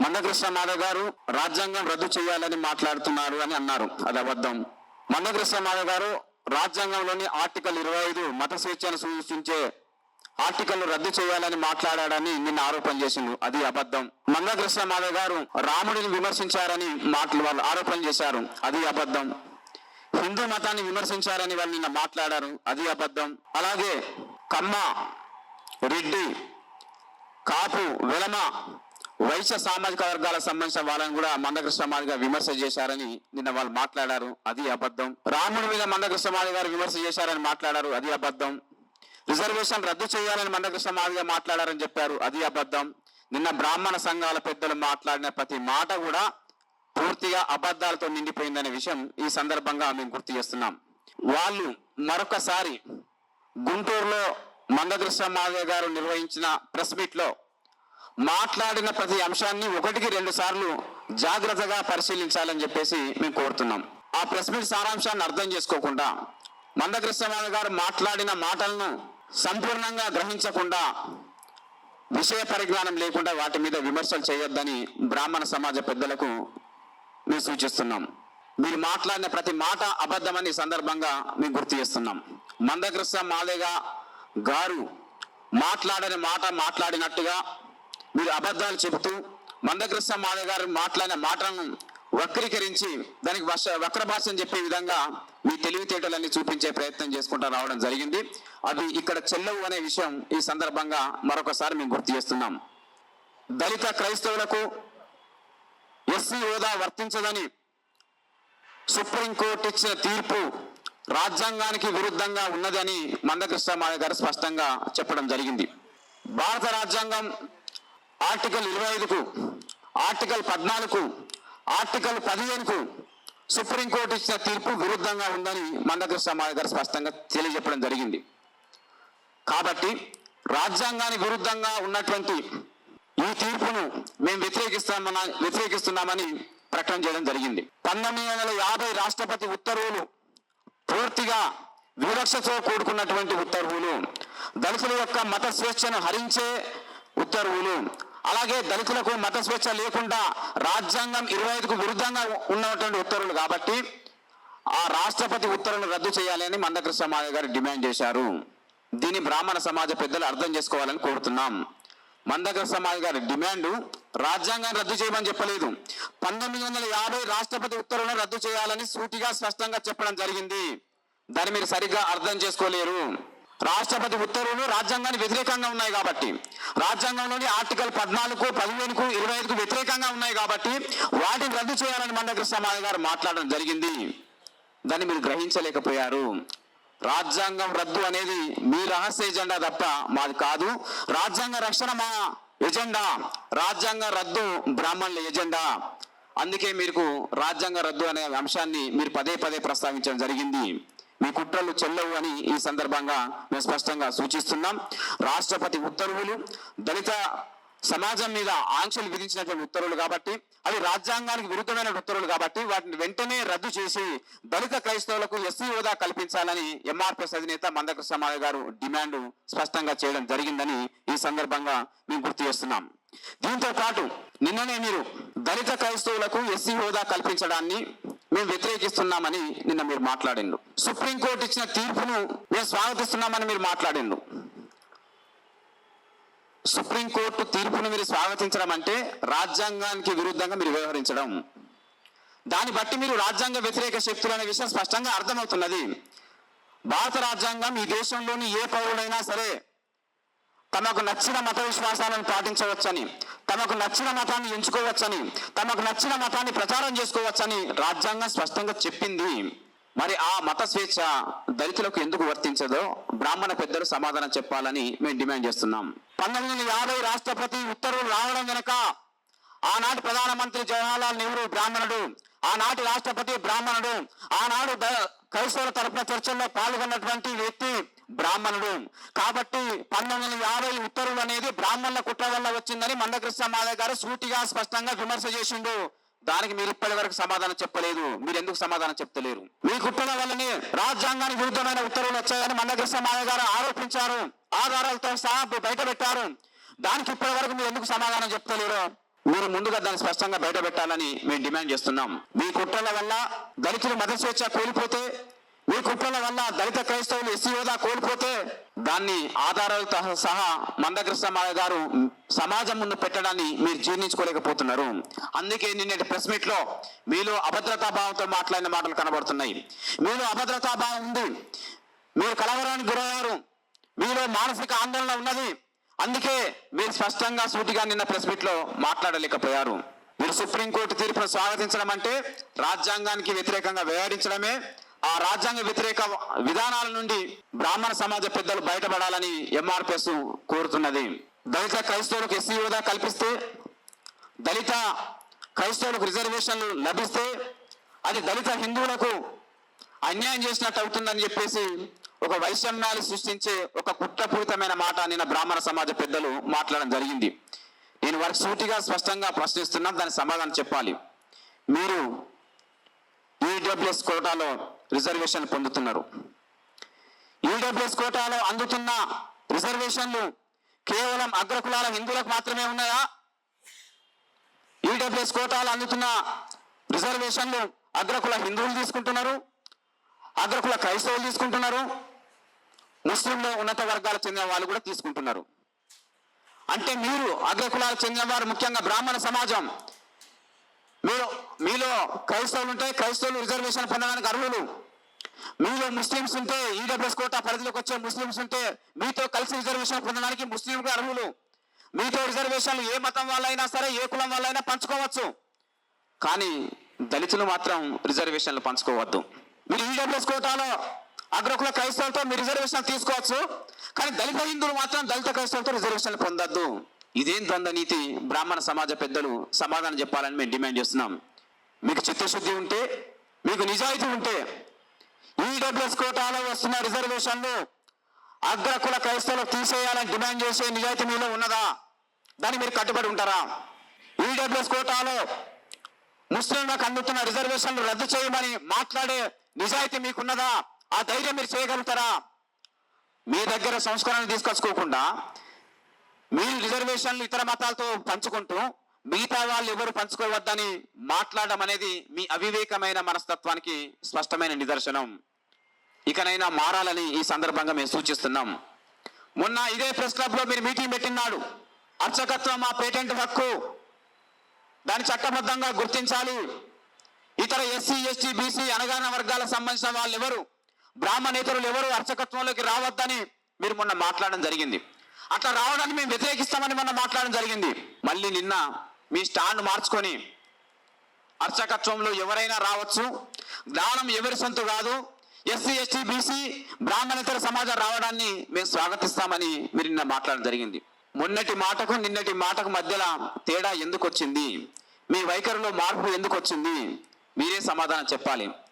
మందకృష్ణ మాధవ్ గారు రాజ్యాంగం రద్దు చేయాలని మాట్లాడుతున్నారు అని అన్నారు. అది అబద్ధం. మందకృష్ణ మాధవ్ గారు రాజ్యాంగంలోని ఆర్టికల్ 25 మత స్వేచ్ఛను సూచించే ఆర్టికల్ రద్దు చేయాలని మాట్లాడాడని నిన్న ఆరోపణ చేసిండు. అది అబద్ధం. మందకృష్ణ మాధవ్ గారు రాముడిని విమర్శించారని వాళ్ళు ఆరోపణ చేశారు. అది అబద్ధం. హిందూ మతాన్ని విమర్శించారని వాళ్ళు నిన్న మాట్లాడారు. అది అబద్ధం. అలాగే కమ్మ, రెడ్డి, కాపు, వెలమ, వైశ్య సామాజిక వర్గాలకు సంబంధించిన వాళ్ళని కూడా మందకృష్ణ మాధవ్ గారు విమర్శ చేశారని నిన్న వాళ్ళు మాట్లాడారు. అది అబద్ధం. రాముడి మీద మందకృష్ణ మాధవ్ గారు విమర్శ చేశారని మాట్లాడారు. అది అబద్ధం. రిజర్వేషన్ రద్దు చేయాలని మందకృష్ణ మాధవ్ గారు మాట్లాడారని చెప్పారు. అది అబద్ధం. నిన్న బ్రాహ్మణ సంఘాల పెద్దలు మాట్లాడిన ప్రతి మాట కూడా పూర్తిగా అబద్ధాలతో నిండిపోయిందనే విషయం ఈ సందర్భంగా మేము గుర్తు చేస్తున్నాం. వాళ్ళు మరొకసారి గుంటూరులో మందకృష్ణ మాధవ్ గారు నిర్వహించిన ప్రెస్ మీట్ లో మాట్లాడిన ప్రతి అంశాన్ని 1-2 సార్లు జాగ్రత్తగా పరిశీలించాలని చెప్పేసి మేము కోరుతున్నాం. ఆ ప్రెస్ మీట్ సారాంశాన్ని అర్థం చేసుకోకుండా, మందకృష్ణ మాధవ్ గారు మాట్లాడిన మాటలను సంపూర్ణంగా గ్రహించకుండా, విషయ పరిజ్ఞానం లేకుండా వాటి మీద విమర్శలు చేయొద్దని బ్రాహ్మణ సమాజ పెద్దలకు మేము సూచిస్తున్నాం. మీరు మాట్లాడిన ప్రతి మాట అబద్ధమని సందర్భంగా మేము గుర్తు చేస్తున్నాం. మందకృష్ణ మాధవ్ గారు మాట్లాడని మాట మాట్లాడినట్టుగా మీరు అబద్ధాలు చెబుతూ మందకృష్ణ మాధవ్ గారు మాట్లాడిన మాటలను వక్రీకరించి దానికి వక్ర భాష చెప్పే విధంగా మీ తెలివితేటలన్నీ చూపించే ప్రయత్నం చేసుకుంటూ రావడం జరిగింది. అవి ఇక్కడ చెల్లవు అనే విషయం ఈ సందర్భంగా మరొకసారి మేము గుర్తు చేస్తున్నాం. దళిత క్రైస్తవులకు ఎస్సీ హోదా వర్తించదని సుప్రీంకోర్టు ఇచ్చిన తీర్పు రాజ్యాంగానికి విరుద్ధంగా ఉన్నదని మందకృష్ణ మాధవ్ గారు స్పష్టంగా చెప్పడం జరిగింది. భారత రాజ్యాంగం ఆర్టికల్ 25కు, ఆర్టికల్ 14కు, ఆర్టికల్ 15కు సుప్రీంకోర్టు ఇచ్చిన తీర్పు విరుద్ధంగా ఉందని మందకృష్ణ మాధవ్ గారు స్పష్టంగా తెలియజెప్పడం జరిగింది. కాబట్టి రాజ్యాంగానికి విరుద్ధంగా ఉన్నటువంటి ఈ తీర్పును మేము వ్యతిరేకిస్తున్నామని ప్రకటన చేయడం జరిగింది. 1950 రాష్ట్రపతి ఉత్తర్వులు పూర్తిగా వివక్షతో కూడుకున్నటువంటి ఉత్తర్వులు, దళితుల యొక్క మత స్వేచ్ఛను హరించే ఉత్తర్వులు, అలాగే దళితులకు మత స్వేచ్ఛ లేకుండా రాజ్యాంగం 25కు విరుద్ధంగా ఉన్నటువంటి ఉత్తర్వులు. కాబట్టి ఆ రాష్ట్రపతి ఉత్తర్వులను రద్దు చేయాలని మందకృష్ణ మాధవ్ గారు డిమాండ్ చేశారు. దీన్ని బ్రాహ్మణ సమాజ పెద్దలు అర్థం చేసుకోవాలని కోరుతున్నాం. మందకృష్ణ మాధవ్ గారి డిమాండ్ రాజ్యాంగాన్ని రద్దు చేయమని చెప్పలేదు. 1950 రాష్ట్రపతి ఉత్తర్వులను రద్దు చేయాలని సూటిగా స్పష్టంగా చెప్పడం జరిగింది. దాన్ని మీరు సరిగ్గా అర్థం చేసుకోలేరు. రాష్ట్రపతి ఉత్తర్వులు రాజ్యాంగానికి వ్యతిరేకంగా ఉన్నాయి కాబట్టి, రాజ్యాంగంలోని ఆర్టికల్ 14కు, 15కు, 25కు వ్యతిరేకంగా ఉన్నాయి కాబట్టి వాటిని రద్దు చేయాలని మందకృష్ణ మాధవ్ గారు మాట్లాడడం జరిగింది. దాన్ని మీరు గ్రహించలేకపోయారు. రాజ్యాంగం రద్దు అనేది మీ రహస్య ఎజెండా తప్ప మాది కాదు. రాజ్యాంగ రక్షణ మా ఎజెండా, రాజ్యాంగ రద్దు బ్రాహ్మణుల ఎజెండా. అందుకే మీకు రాజ్యాంగ రద్దు అనే అంశాన్ని మీరు పదే ప్రస్తావించడం జరిగింది. మీ కుట్రలు చెల్లవు అని ఈ సందర్భంగా మేము స్పష్టంగా సూచిస్తున్నాం. రాష్ట్రపతి ఉత్తర్వులు దళిత సమాజం మీద ఆంక్షలు విధించినటువంటి ఉత్తర్వులు కాబట్టి, అవి రాజ్యాంగానికి విరుద్ధమైన ఉత్తర్వులు కాబట్టి వాటిని వెంటనే రద్దు చేసి దళిత క్రైస్తవులకు ఎస్సీ హోదా కల్పించాలని ఎంఆర్పీఎస్ అధినేత మందకృష్ణ మాధవ్ గారు డిమాండ్ స్పష్టంగా చేయడం జరిగిందని ఈ సందర్భంగా మేము గుర్తు చేస్తున్నాం. దీంతో పాటు నిన్ననే మీరు దళిత క్రైస్తవులకు ఎస్సీ హోదా కల్పించడాన్ని మేము వ్యతిరేకిస్తున్నామని నిన్న మీరు మాట్లాడిండు. సుప్రీంకోర్టు ఇచ్చిన తీర్పును మేము స్వాగతిస్తున్నామని మీరు మాట్లాడిండు. సుప్రీంకోర్టు తీర్పును మీరు స్వాగతించడం అంటే రాజ్యాంగానికి విరుద్ధంగా మీరు వ్యవహరించడం. దాన్ని బట్టి మీరు రాజ్యాంగ వ్యతిరేక శక్తులు అనే విషయం స్పష్టంగా అర్థమవుతున్నది. భారత రాజ్యాంగం ఈ దేశంలోని ఏ పౌరుడైనా సరే తమకు నచ్చిన మత విశ్వాసాలను పాటించవచ్చని, తమకు నచ్చిన మతాన్ని ఎంచుకోవచ్చని, తమకు నచ్చిన మతాన్ని ప్రచారం చేసుకోవచ్చని రాజ్యాంగం స్పష్టంగా చెప్పింది. మరి ఆ మత స్వేచ్ఛ దళితులకు ఎందుకు వర్తించదో బ్రాహ్మణ పెద్దలు సమాధానం చెప్పాలని మేము డిమాండ్ చేస్తున్నాం. 1950 రాష్ట్రపతి ఉత్తర్వులు రావడం వెనుక ఆనాటి ప్రధానమంత్రి జవహర్లాల్ నెహ్రూ బ్రాహ్మణుడు, ఆనాటి రాష్ట్రపతి బ్రాహ్మణుడు, ఆనాడు క్రైస్తవుల తరపున చర్చల్లో పాల్గొన్నటువంటి వ్యక్తి బ్రాహ్మణుడు. కాబట్టి 1950 ఉత్తర్వులు అనేది బ్రాహ్మణుల కుట్ర వల్ల వచ్చిందని మందకృష్ణ మాధవ్ గారు సూటిగా స్పష్టంగా విమర్శ చేసిండు. దానికి మీరు ఇప్పటి వరకు సమాధానం చెప్పలేదు. మీరు ఎందుకు సమాధానం చెప్తలేరు? మీ కుట్రల వల్లనే రాజ్యాంగానికి విరుద్ధమైన ఉత్తర్వులు వచ్చాయని మందకృష్ణ మాధవ్ గారు ఆరోపించారు. ఆధారాలతో సహా బయట పెట్టారు. దానికి ఇప్పటి వరకు మీరు ఎందుకు సమాధానం చెప్తలేరు? మీరు ముందుగా దాన్ని స్పష్టంగా బయట పెట్టాలని మేము డిమాండ్ చేస్తున్నాం. మీ కుట్రల వల్ల దళితులు మత స్వేచ్ఛ కోల్పోతే, మీ కుట్రల వల్ల దళిత క్రైస్తవులు ఎస్సీ హోదా కోల్పోతే దాన్ని ఆధారాలతో సహా మందకృష్ణ మాదిగ గారు సమాజం ముందు పెట్టడాన్ని మీరు జీర్ణించుకోలేకపోతున్నారు. అందుకే నిన్నటి ప్రెస్ మీట్ లో మీలో అభద్రతా భావంతో మాట్లాడిన మాటలు కనబడుతున్నాయి. మీలో అభద్రతా భావం ఉంది, మీరు కలవరానికి గురయ్యారు, మీలో మానసిక ఆందోళన ఉన్నది. అందుకే మీరు స్పష్టంగా సూటిగా నిన్న ప్రెస్ మీట్ లో మాట్లాడలేకపోయారు. మీరు సుప్రీంకోర్టు తీర్పును స్వాగతించడం అంటే రాజ్యాంగానికి వ్యతిరేకంగా వ్యవహరించడమే. ఆ రాజ్యాంగ వ్యతిరేక విధానాల నుండి బ్రాహ్మణ సమాజ పెద్దలు బయటపడాలని ఎంఆర్పిఎస్ కోరుతున్నది. దళిత క్రైస్తవులకు ఎస్సీ హోదా కల్పిస్తే, దళిత క్రైస్తవులకు రిజర్వేషన్లు లభిస్తే అది దళిత హిందువులకు అన్యాయం చేసినట్టు అవుతుందని చెప్పేసి ఒక వైషమ్యాలు సృష్టించే ఒక కుట్రపూరితమైన మాట నిన్న బ్రాహ్మణ సమాజ పెద్దలు మాట్లాడడం జరిగింది. నేను వారికి సూటిగా స్పష్టంగా ప్రశ్నిస్తున్నా, దానికి సమాధానం చెప్పాలి. మీరు ఈడబ్ల్యూఎస్ కోటాలో రిజర్వేషన్లు పొందుతున్నారు. ఈడబ్ల్యూఎస్ కోటాలో అందుతున్న రిజర్వేషన్లు కేవలం అగ్రకులాల హిందువులకు మాత్రమే ఉన్నాయా? ఈడబ్ల్యూఎస్ కోటాలో అందుతున్న రిజర్వేషన్లు అగ్రకుల హిందువులు తీసుకుంటున్నారు, అగ్రకుల క్రైస్తవులు తీసుకుంటున్నారు, ముస్లింలు ఉన్నత వర్గాలకు చెందిన వాళ్ళు కూడా తీసుకుంటున్నారు. అంటే మీరు అగ్రకులాలకు చెందిన వారు, ముఖ్యంగా బ్రాహ్మణ సమాజం, మీలో క్రైస్తవులు ఉంటే క్రైస్తవులు రిజర్వేషన్ పొందడానికి అర్హులు, మీలో ముస్లింస్ ఉంటే ఈడబ్ల్యూఎస్ కోటా పరిధిలోకి వచ్చే ముస్లింస్ ఉంటే మీతో కలిసి రిజర్వేషన్ పొందడానికి ముస్లింలు అర్హులు. మీతో రిజర్వేషన్లు ఏ మతం వాళ్ళైనా సరే, ఏ కులం వాళ్ళైనా పంచుకోవచ్చు. కానీ దళితులు మాత్రం రిజర్వేషన్లు పంచుకోవద్దు. మీరు ఈడబ్ల్యూఎస్ కోటాలో అగ్రకుల క్రైస్తవులతో మీరు రిజర్వేషన్ తీసుకోవచ్చు, కానీ దళిత హిందువులు మాత్రం దళిత క్రైస్తవులతో రిజర్వేషన్లు పొందొద్దు. ఇదేం ద్వంద్వ నీతి? బ్రాహ్మణ సమాజ పెద్దలు సమాధానం చెప్పాలని మేము డిమాండ్ చేస్తున్నాం. మీకు చిత్తశుద్ధి ఉంటే, మీకు నిజాయితీ ఉంటే ఈడబ్ల్యూఎస్ కోటాలో వస్తున్న రిజర్వేషన్లు అగ్రకుల క్రైస్తవులకు తీసేయాలని డిమాండ్ చేసే నిజాయితీ మీలో ఉన్నదా? దాన్ని మీరు కట్టుబడి ఉంటారా? ఈడబ్ల్యూఎస్ కోటాలో ముస్లింలకు అందుతున్న రిజర్వేషన్లు రద్దు చేయమని మాట్లాడే నిజాయితీ మీకున్నదా? ఆ ధైర్యం మీరు చేయగలుగుతారా? మీ దగ్గర సంస్కరణలు తీసుకొచ్చుకోకుండా మీరు రిజర్వేషన్లు ఇతర మతాలతో పంచుకుంటూ మిగతా వాళ్ళు ఎవరు పంచుకోవద్దని మాట్లాడడం అనేది మీ అవివేకమైన మనస్తత్వానికి స్పష్టమైన నిదర్శనం. ఇకనైనా మారాలని ఈ సందర్భంగా మేము సూచిస్తున్నాం. మొన్న ఇదే ప్రెస్ క్లబ్ లో మీరు మీటింగ్ పెట్టినాడు. అర్చకత్వం మా పేటెంట్ హక్కు, దాన్ని చట్టబద్ధంగా గుర్తించాలి. ఇతర ఎస్సీ ఎస్టీ బీసీ అణగారిన వర్గాలకు సంబంధించిన వాళ్ళు ఎవరు, బ్రాహ్మణేతరులు ఎవరు అర్చకత్వంలోకి రావద్దని మీరు మొన్న మాట్లాడడం జరిగింది. అట్లా రావడాన్ని మేము వ్యతిరేకిస్తామని మొన్న మాట్లాడడం జరిగింది. మళ్ళీ నిన్న మీ స్టాండ్ మార్చుకొని అర్చకత్వంలో ఎవరైనా రావచ్చు, జ్ఞానం ఎవరి సొంత కాదు, ఎస్సీ ఎస్టీ బీసీ బ్రాహ్మణేతర సమాజం రావడాన్ని మేము స్వాగతిస్తామని మీరు నిన్న మాట్లాడడం జరిగింది. మొన్నటి మాటకు నిన్నటి మాటకు మధ్యలో తేడా ఎందుకు వచ్చింది? మీ వైఖరిలో మార్పు ఎందుకు వచ్చింది? మీరే సమాధానం చెప్పాలి.